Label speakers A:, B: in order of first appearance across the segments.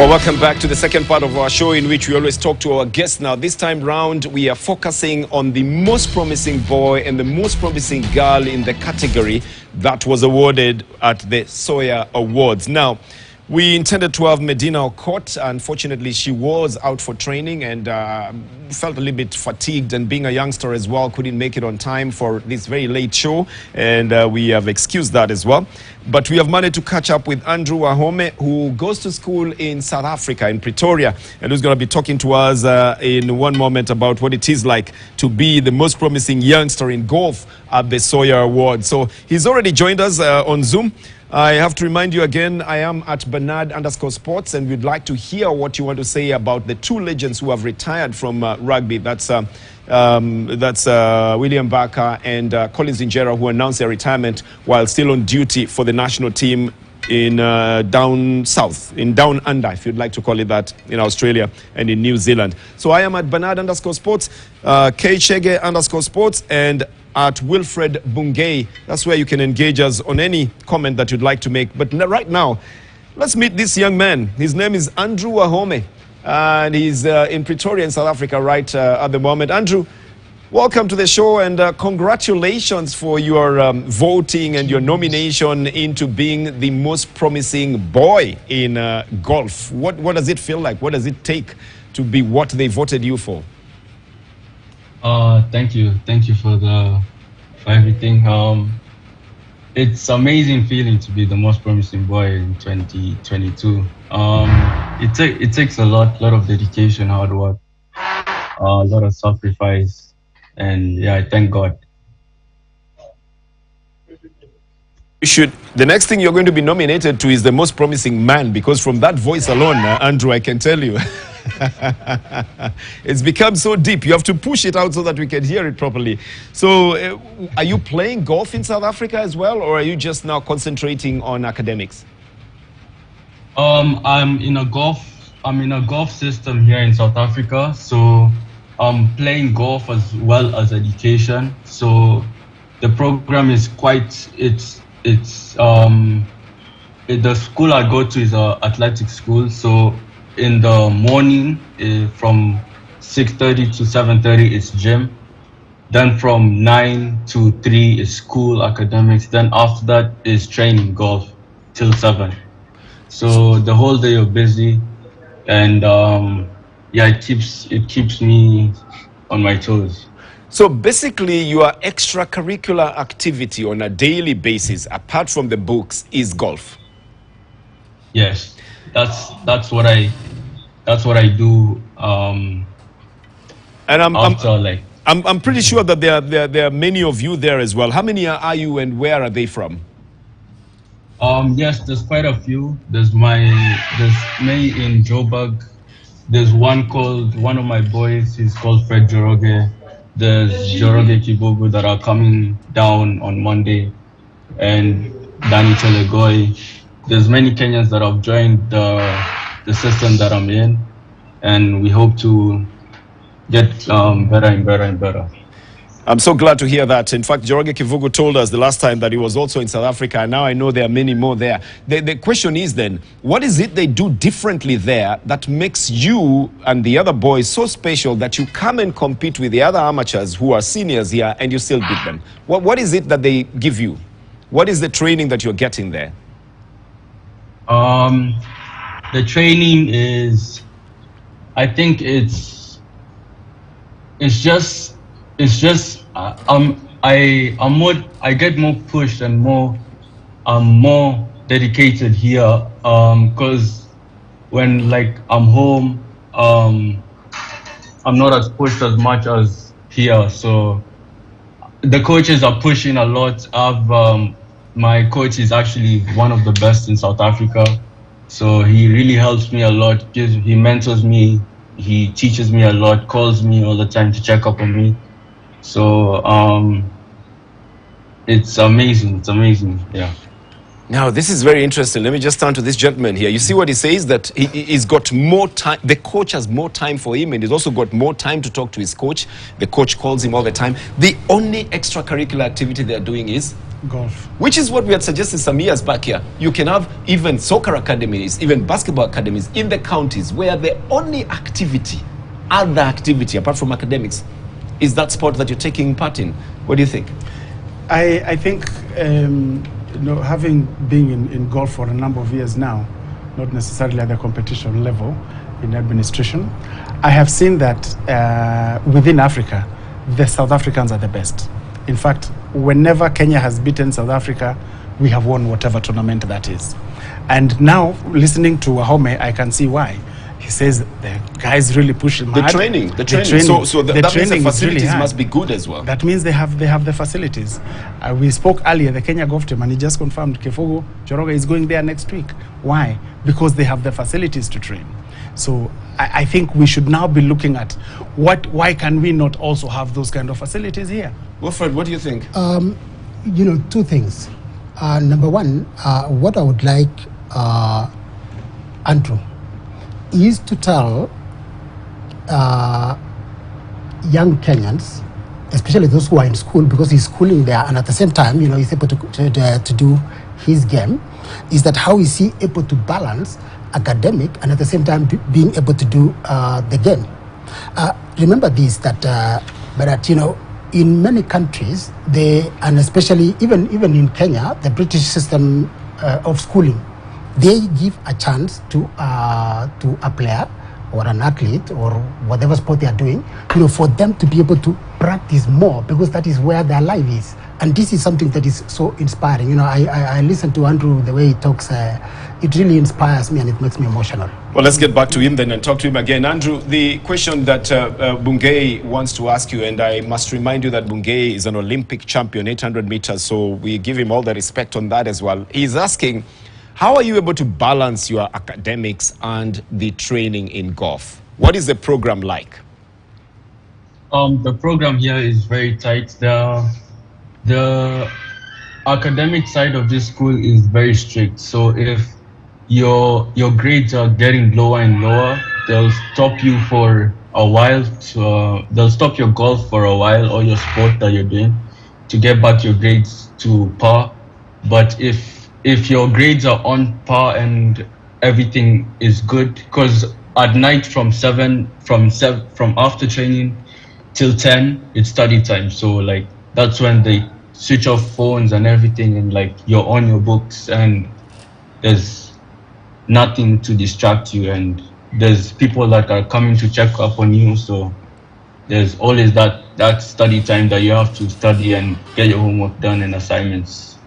A: Well, welcome back to the second part of our show in which we always talk to our guests. Now, this time round, we are focusing on the most promising boy and the most promising girl in the category that was awarded at the SOYA Awards. Now, we intended to have Medina Okot. Unfortunately, she was out for training and felt a little bit fatigued, and being a youngster as well, couldn't make it on time for this very late show, and we have excused that as well. But we have managed to catch up with Andrew Wahome, who goes to school in South Africa, in Pretoria, and who's going to be talking to us in one moment about what it is like to be the most promising youngster in golf at the SOYA Awards. So he's already joined us on Zoom. I have to remind you again, I am at Bernard_Sports, and we'd like to hear what you want to say about the two legends who have retired from rugby. That's William Barker and Collins Injera, who announced their retirement while still on duty for the national team in down south, in down under, if you'd like to call it that, in Australia and in New Zealand. So I am at Bernard_Sports, Kchege_Sports, and at Wilfred Bungay. That's where you can engage us on any comment that you'd like to make. But right now, let's meet this young man. His name is Andrew Wahome, and he's in Pretoria in South Africa right at the moment. Andrew, welcome to the show, and congratulations for your voting and your nomination into being the most promising boy in golf. What does it feel like? What does it take to be what they voted you for?
B: Thank you for everything. It's amazing feeling to be the most promising boy in 2022. It takes a lot of dedication, hard work, a lot of sacrifice, and yeah, I thank God.
A: The next thing you're going to be nominated to is the most promising man, because from that voice alone, Andrew, I can tell you, it's become so deep. You have to push it out so that we can hear it properly. So are you playing golf in South Africa as well, or are you just now concentrating on academics?
B: I'm in a golf system here in South Africa, so I'm playing golf as well as education. So the program is the school I go to is an athletic school. So in the morning, from 6:30 to 7:30 is gym. Then from 9 to 3 is school academics. Then after that is training golf till 7. So the whole day you're busy, and yeah, it keeps me on my toes.
A: So basically, your extracurricular activity on a daily basis, apart from the books, is golf.
B: Yes, that's what I do. And
A: I'm pretty sure that there are many of you there as well. How many are you, and where are they from?
B: Yes, there's quite a few. There's me in Joburg. There's one of my boys. He's called Fred Joroge. There's Joroge Kibogu that are coming down on Monday, and Danny Telegoi. There's many Kenyans that have joined the system that I'm in, and we hope to get better and better and better.
A: I'm so glad to hear that. In fact, Joroge Kivugu told us the last time that he was also in South Africa, and now I know there are many more there. The question is then, what is it they do differently there that makes you and the other boys so special that you come and compete with the other amateurs who are seniors here and you still beat them? What is it that they give you? What is the training that you're getting there?
B: The training is, I think I get more pushed and I'm more dedicated here, because when I'm home, I'm not as pushed as much as here. So the coaches are pushing a lot. My coach is actually one of the best in South Africa, so he really helps me a lot. He mentors me, he teaches me a lot, calls me all the time to check up on me. So it's amazing, yeah.
A: Now, this is very interesting. Let me just turn to this gentleman here. You see what he says, that he's got more time. The coach has more time for him, and he's also got more time to talk to his coach. The coach calls him all the time. The only extracurricular activity they're doing is
C: golf.
A: Which is what we had suggested some years back here. You can have even soccer academies, even basketball academies in the counties where the only activity, other activity apart from academics, is that sport that you're taking part in. What do you think?
C: I think, having been in golf for a number of years now, not necessarily at the competition level in administration, I have seen that within Africa, the South Africans are the best. In fact, whenever Kenya has beaten South Africa, we have won whatever tournament that is. And now, listening to Wahome, I can see why. He says the guys really push him hard.
A: The training. So that means the facilities must be good as well.
C: That means they have the facilities. We spoke earlier, the Kenya golf team, and he just confirmed Kefogo Choroga is going there next week. Why? Because they have the facilities to train. So I think we should now be looking at why can we not also have those kind of facilities here?
A: Wilfred, what do you think?
D: Two things. Number one, what I would like Andrew is to tell young Kenyans, especially those who are in school, because he's schooling there, and at the same time, he's able to do his game, is that how is he able to balance academic and at the same time being able to do the game? Remember this, but in many countries, and especially even in Kenya, the British system of schooling, they give a chance to a player or an athlete or whatever sport they are doing, for them to be able to practice more, because that is where their life is. And this is something that is so inspiring. I listen to Andrew, the way he talks, it really inspires me and it makes me emotional.
A: Well, let's get back to him then and talk to him again. Andrew, the question that Bungei wants to ask you, and I must remind you that Bungei is an Olympic champion, 800 meters, so we give him all the respect on that as well. He's asking, how are you able to balance your academics and the training in golf? What is the program like?
B: The program here is very tight. The academic side of this school is very strict. So if your grades are getting lower and lower, they'll stop you for a while. They'll stop your golf for a while or your sport that you're doing to get back your grades to par. But if your grades are on par and everything is good, because at night from after training till 10, it's study time. So that's when they switch off phones and everything, and you're on your books and there's nothing to distract you, and there's people that are coming to check up on you. So there's always that study time that you have to study and get your homework done and assignments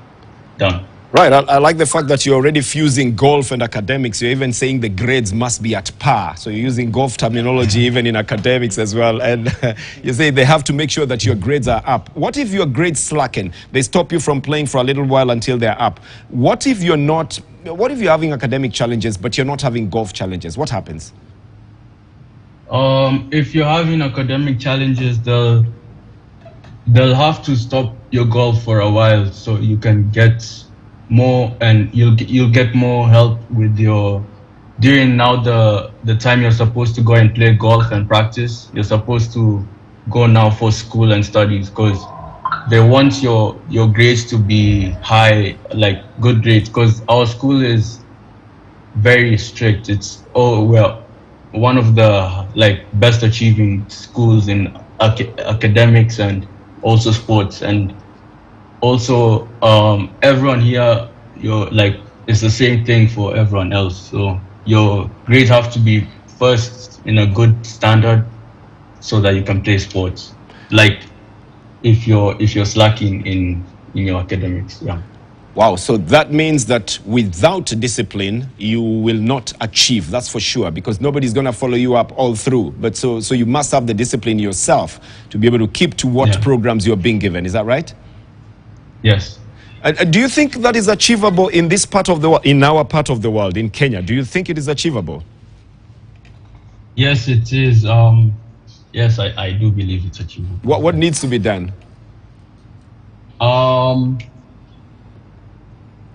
B: done.
A: Right, I like the fact that you're already fusing golf and academics. You're even saying the grades must be at par. So you're using golf terminology even in academics as well. And you say they have to make sure that your grades are up. What if your grades slacken? They stop you from playing for a little while until they're up. What if you're having academic challenges, but you're not having golf challenges? What happens?
B: If you're having academic challenges, they'll have to stop your golf for a while so you can get more, and you'll get more help with during now the time you're supposed to go and play golf and practice. You're supposed to go now for school and studies, because they want your grades to be high, good grades, because our school is very strict. It's one of the best achieving schools in academics and also sports. And also, everyone here, it's the same thing for everyone else. So your grades have to be first in a good standard so that you can play sports. If you're slacking in your academics, yeah.
A: Wow, so that means that without discipline, you will not achieve, that's for sure, because nobody's going to follow you up all through. But so you must have the discipline yourself to be able to keep to what programs you're being given. Is that right?
B: Yes.
A: Do you think that is achievable in this part of the world, in our part of the world, in Kenya? Do you think it is achievable?
B: Yes, it is. Yes, I do believe it's achievable.
A: What needs to be done?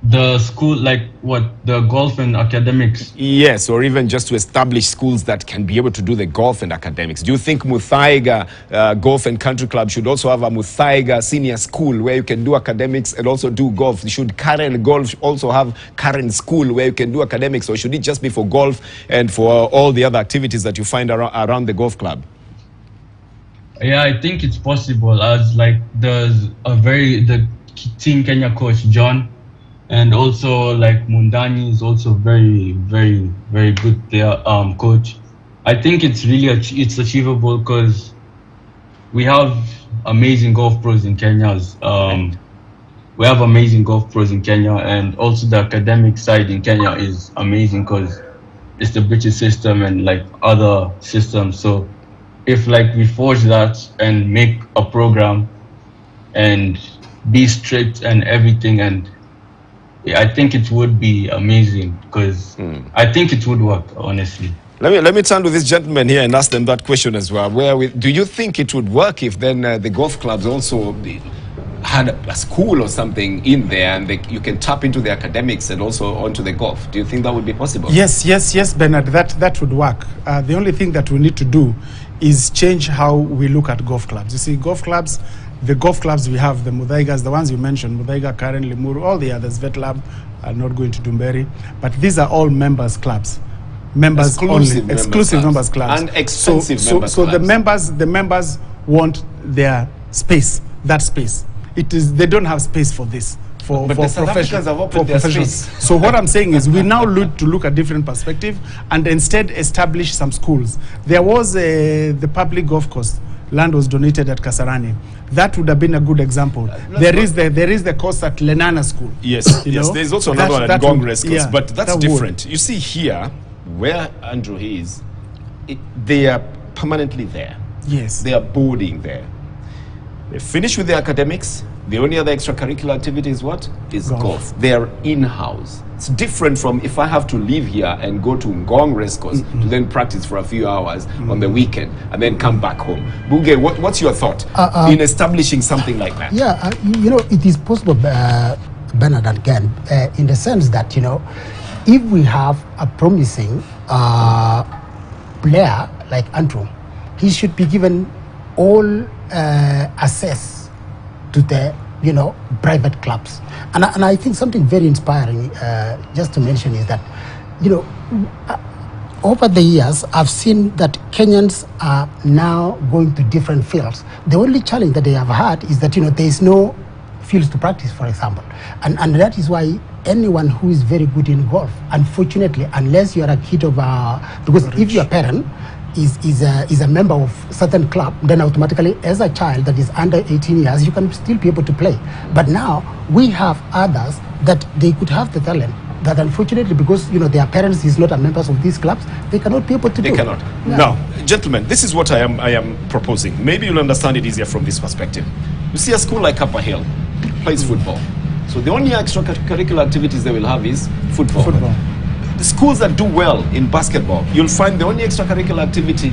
B: The school, like what, the golf and academics?
A: Yes, or even just to establish schools that can be able to do the golf and academics. Do you think Muthaiga Golf and Country Club should also have a Muthaiga Senior School where you can do academics and also do golf? Should Karen Golf also have Karen School where you can do academics, or should it just be for golf and for all the other activities that you find around the golf club?
B: Yeah, I think it's possible, as like there's the Team Kenya coach, John, and also like Mundani is also very, very, very good player, coach. I think it's really it's achievable because we have amazing golf pros in Kenya. We have amazing golf pros in Kenya, and also the academic side in Kenya is amazing because it's the British system and like other systems. So if like we forge that and make a program and be strict and everything, and I think it would be amazing because I think it would work, honestly.
A: Let me turn to this gentleman here and ask them that question as well. Do you think it would work if then the golf clubs also had a school or something in there, and you can tap into the academics and also onto the golf? Do you think that would be possible?
C: Yes, Bernard, that would work. The only thing that we need to do is change how we look at golf clubs. You see, the golf clubs we have, the Muthaigas, the ones you mentioned, Muthaiga, Karen, Limuru, all the others, Vetlab, are not going to Dumberi, but these are all members clubs. Members only, exclusive members clubs.
A: And expensive members
C: so
A: clubs.
C: the members want their space, that space. They don't have space for this. For professionals. So what I'm saying is we now look at different perspective and instead establish some schools. There was the public golf course. Land was donated at Kasarani. That would have been a good example. There is the course at Lenana School.
A: Yes, yes. There's also another one at Congress course, but that's different. You see here, where Andrew is, they are permanently there.
C: Yes.
A: They are boarding there. They finish with their academics. The only other extracurricular activity is what? Is golf. They are in-house. It's different from if I have to leave here and go to Ngong Race Course to then practice for a few hours on the weekend and then come back home. Buge, what's your thought in establishing something like that?
D: Yeah, it is possible, Bernard, again, in the sense that, if we have a promising player like Andrew, he should be given all access to the private clubs, and I think something very inspiring just to mention is that over the years I've seen that Kenyans are now going to different fields. The only challenge that they have had is that there is no fields to practice, for example, and that is why anyone who is very good in golf, unfortunately, unless you are a kid of because if your parent is a member of certain club, then automatically as a child that is under 18 years, you can still be able to play. But now we have others that they could have the talent that unfortunately, because their parents is not a members of these clubs, they cannot be able to do.
A: They cannot. Yeah. Now, gentlemen, this is what I am proposing. Maybe you'll understand it easier from this perspective. You see a school like Upper Hill plays football. So the only extracurricular activities they will have is football. The schools that do well in basketball, you'll find the only extracurricular activity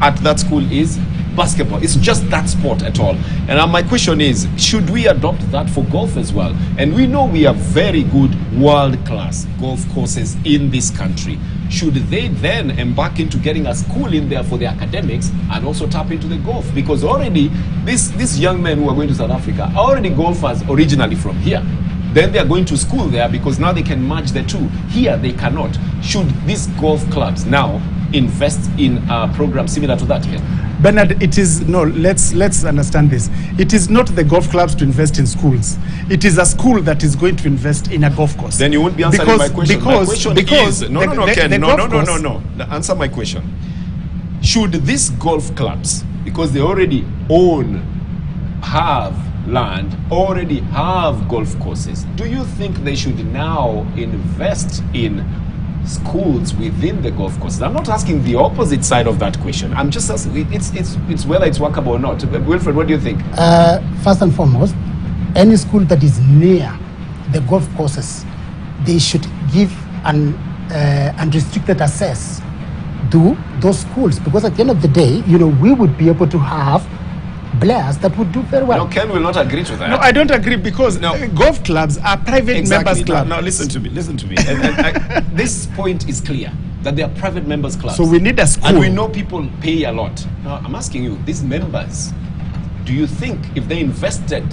A: at that school is basketball. It's just that sport at all. And my question is, should we adopt that for golf as well? And we know we have very good world-class golf courses in this country. Should they then embark into getting a school in there for the academics and also tap into the golf? Because already these young men who are going to South Africa are already golfers originally from here. Then they are going to school there because now they can merge the two. Here they cannot. Should these golf clubs now invest in a program similar to that here?
C: Bernard, let's understand this. It is not the golf clubs to invest in schools. It is a school that is going to invest in a golf course.
A: Then you won't be answering my question. My question is, no. Answer my question. Should these golf clubs, because they already have land, already have golf courses, do you think they should now invest in schools within the golf courses? I'm not asking the opposite side of that question. I'm just asking, it's whether it's workable or not. Wilfred, what do you think?
D: First and foremost, any school that is near the golf courses, they should give an unrestricted access to those schools, because at the end of the day, we would be able to have players that would do very well.
A: No, Ken will not agree to that.
C: No, I don't agree because golf clubs are private members clubs.
A: Now listen to me. This point is clear that they are private members clubs.
C: So we need a school.
A: And we know people pay a lot. Now I'm asking you, these members, do you think if they invested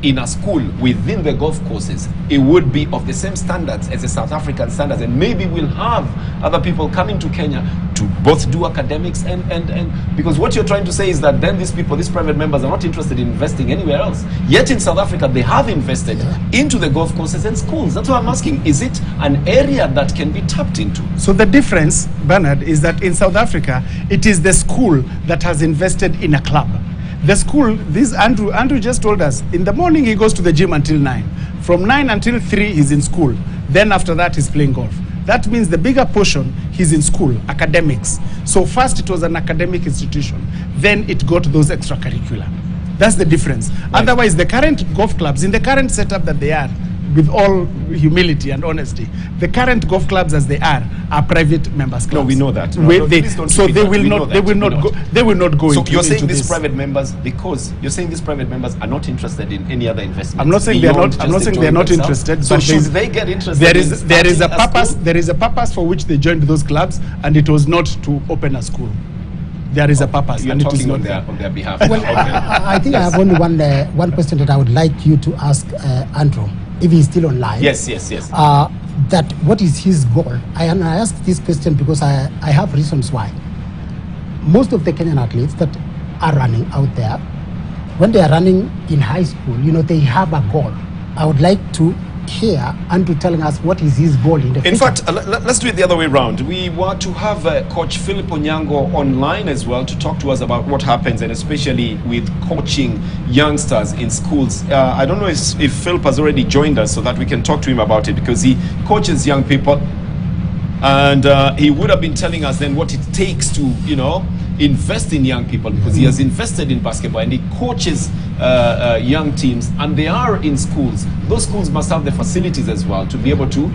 A: in a school within the golf courses, it would be of the same standards as the South African standards, and maybe we'll have other people coming to Kenya to both do academics and because what you're trying to say is that then these people, these private members, are not interested in investing anywhere else. Yet in South Africa, they have invested into the golf courses and schools. That's why I'm asking, is it an area that can be tapped into?
C: So the difference, Bernard, is that in South Africa, it is the school that has invested in a club. The school, this Andrew just told us, in the morning he goes to the gym until 9. From 9 until 3 he's in school. Then after that he's playing golf. That means the bigger portion he's in school, academics. So first it was an academic institution, then it got those extracurricular. That's the difference. Right. Otherwise, the current golf clubs, in the current setup that they are, with all humility and honesty, the current golf clubs as they are private members clubs.
A: No, we know that.
C: So they will not go
A: so
C: into.
A: you're saying
C: into
A: these
C: this.
A: private members, because you're saying these private members are not interested in any other investment.
C: I'm not saying they're not. I'm not saying they're not interested.
A: So
C: but
A: should they get interested?
C: There is a purpose. There is a purpose for which they joined those clubs, and it was not to open a school. There is a purpose.
A: You're
C: and
A: talking
C: it is not
A: on their behalf.
D: Well, I think I have only one question that I would like you to ask Andrew, if he's still online.
A: Yes.
D: That what is his goal? I ask this question because I have reasons why. Most of the Kenyan athletes that are running out there, when they are running in high school, they have a goal. I would like to hear Andrew telling us what is his goal in the future.
A: In fact, let's do it the other way around. We want to have Coach Philip Onyango online as well to talk to us about what happens, and especially with coaching youngsters in schools. I don't know if Philip has already joined us so that we can talk to him about it, because he coaches young people, and he would have been telling us then what it takes to, invest in young people, because he has invested in basketball and he coaches young teams, and they are in schools. Those schools must have the facilities as well to be able to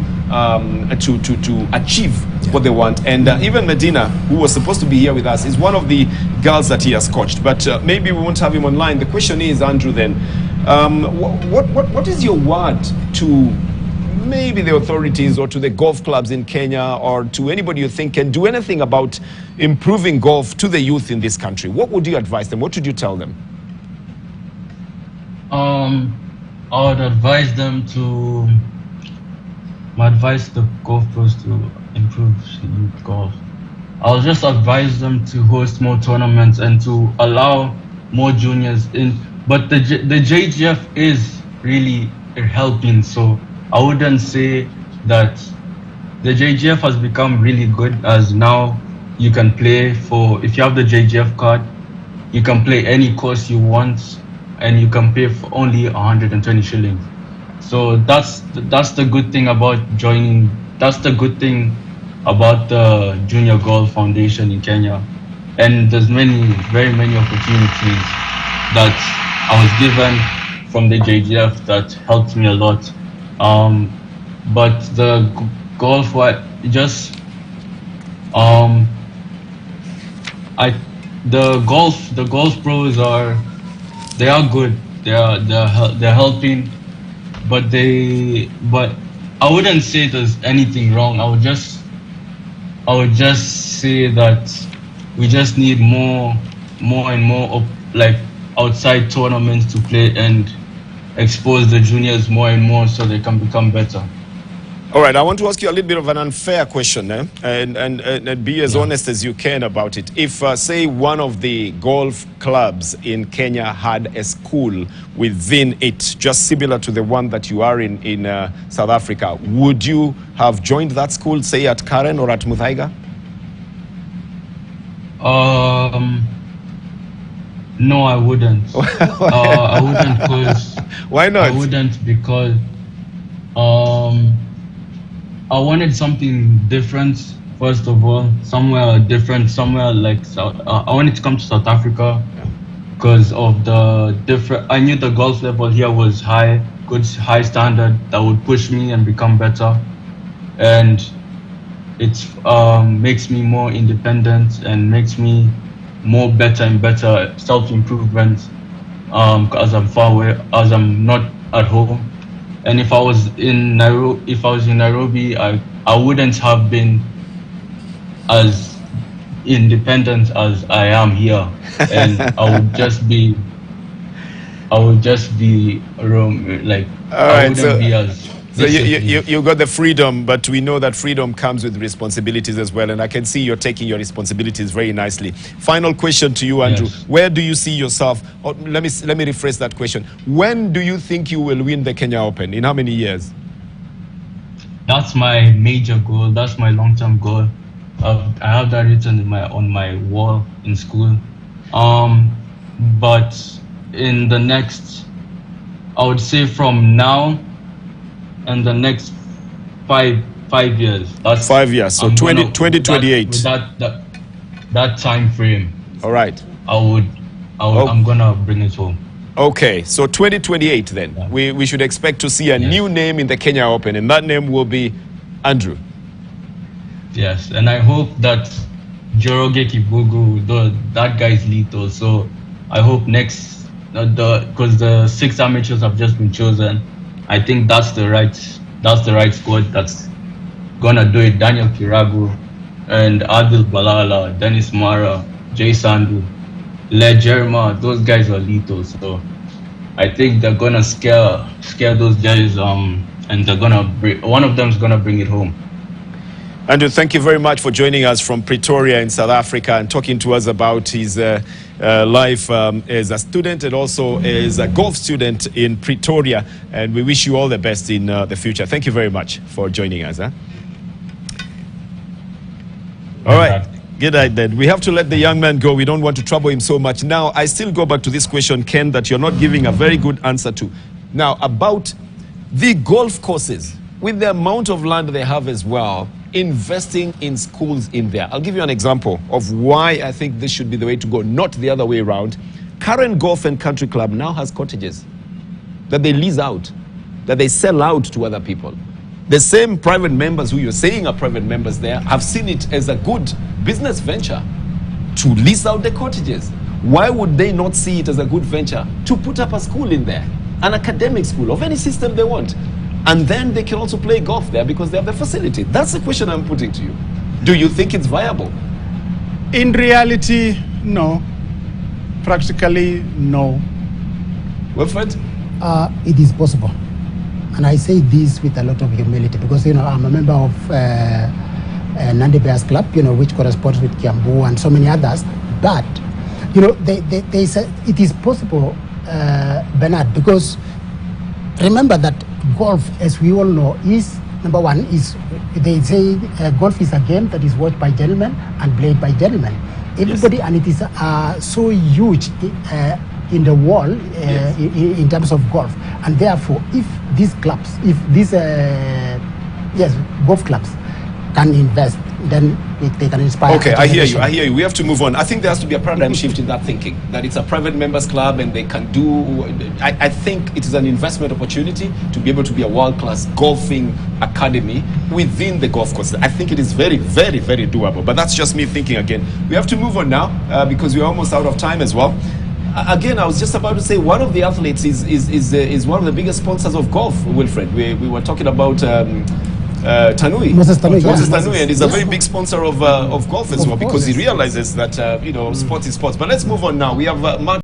A: achieve what they want. And even Medina, who was supposed to be here with us, is one of the girls that he has coached. But maybe we won't have him online. The question is, Andrew, then, what is your word to maybe the authorities or to the golf clubs in Kenya, or to anybody you think can do anything about improving golf to the youth in this country? What would you advise them? What would you tell them?
B: I would advise them to, my advice to the golf pros to improve youth golf. I'll just advise them to host more tournaments and to allow more juniors in. But the JGF is really helping, so I wouldn't say that the JGF has become really good, as now you can play for, if you have the JGF card, you can play any course you want and you can pay for only 120 shillings. So that's the good thing about joining, that's the good thing about the Junior Golf Foundation in Kenya. And there's very many opportunities that I was given from the JGF that helped me a lot. But the golf, the golf pros are good. They're helping, but I wouldn't say there's anything wrong. I would just say that we just need more and more like outside tournaments to play and expose the juniors more and more so they can become better.
A: All right, I want to ask you a little bit of an unfair question, and be as honest as you can about it. If, say, one of the golf clubs in Kenya had a school within it, just similar to the one that you are in South Africa, would you have joined that school, say, at Karen or at Muthaiga?
B: No, I wouldn't. I wouldn't because...
A: Why not?
B: I wouldn't because I wanted something different, first of all. Somewhere different, somewhere like... I wanted to come to South Africa because of the different... I knew the golf level here was high, good, high standard that would push me and become better. And it makes me more independent and makes me more better and better self-improvement. as I'm far away, as I'm not at home. And if I was in Nairobi, I wouldn't have been as independent as I am here, and I would just be like,
A: All
B: I
A: right,
B: wouldn't be as.
A: So you got the freedom, but we know that freedom comes with responsibilities as well, and I can see you're taking your responsibilities very nicely. Final question to you, Andrew.
B: Yes.
A: Where do you see yourself? Or let me rephrase that question. When do you think you will win the Kenya Open? In how many years?
B: That's my major goal. That's my long-term goal. I have that written on my wall in school. But in the next, I would say from now and the next five years. That's
A: 5 years. So 2028.
B: With that time frame.
A: All right.
B: I'm gonna bring it home.
A: Okay, so 2028 then.
B: Yeah.
A: We should expect to see a new name in the Kenya Open, and that name will be Andrew.
B: Yes, and I hope that Joroge Kibugu, that guy is lethal. So I hope next, because the 6 amateurs have just been chosen, I think that's the right squad that's gonna do it. Daniel Kiragu and Adil Balala, Dennis Mara, Jay Sandu, Le Jerma, those guys are lethal. So I think they're gonna scare those guys, and they're gonna one of them's gonna bring it home.
A: Andrew, thank you very much for joining us from Pretoria in South Africa and talking to us about his life as a student and also as a golf student in Pretoria. And we wish you all the best in the future. Thank you very much for joining us. All right. Good night then. We have to let the young man go. We don't want to trouble him so much. Now, I still go back to this question, Ken, that you're not giving a very good answer to. Now, about the golf courses, with the amount of land they have as well, investing in schools in there. I'll give you an example of why I think this should be the way to go, not the other way around. Current Golf and Country Club now has cottages that they lease out, that they sell out to other people. The same private members who you're saying are private members there have seen it as a good business venture to lease out the cottages. Why would they not see it as a good venture to put up a school in there, an academic school of any system they want? And then they can also play golf there because they have the facility. That's the question I'm putting to you. Do you think it's viable?
C: In reality, no. Practically, no.
A: Wilfred?
D: It is possible. And I say this with a lot of humility because, I'm a member of Nandi Bears Club, which corresponds with Kiambu and so many others. But, they say it is possible, Bernard, because remember that golf, as we all know, is, number one, is they say golf is a game that is watched by gentlemen and played by gentlemen. Everybody, yes. And it is so huge in the world in terms of golf. And therefore, if these clubs, golf clubs can invest, then they can inspire.
A: Okay, I hear you. We have to move on. I think there has to be a paradigm shift in that thinking, that it's a private members club and they can do, I think it is an investment opportunity to be able to be a world-class golfing academy within the golf course. I think it is very, very, very doable. But that's just me thinking again. We have to move on now because we're almost out of time as well. Again, I was just about to say one of the athletes is one of the biggest sponsors of golf, Wilfred. We were talking about Tanui.
D: Moses Tanui,
A: and he's a very big sponsor of golf as well because he realizes that sport is sports. But let's move on now. We have Mark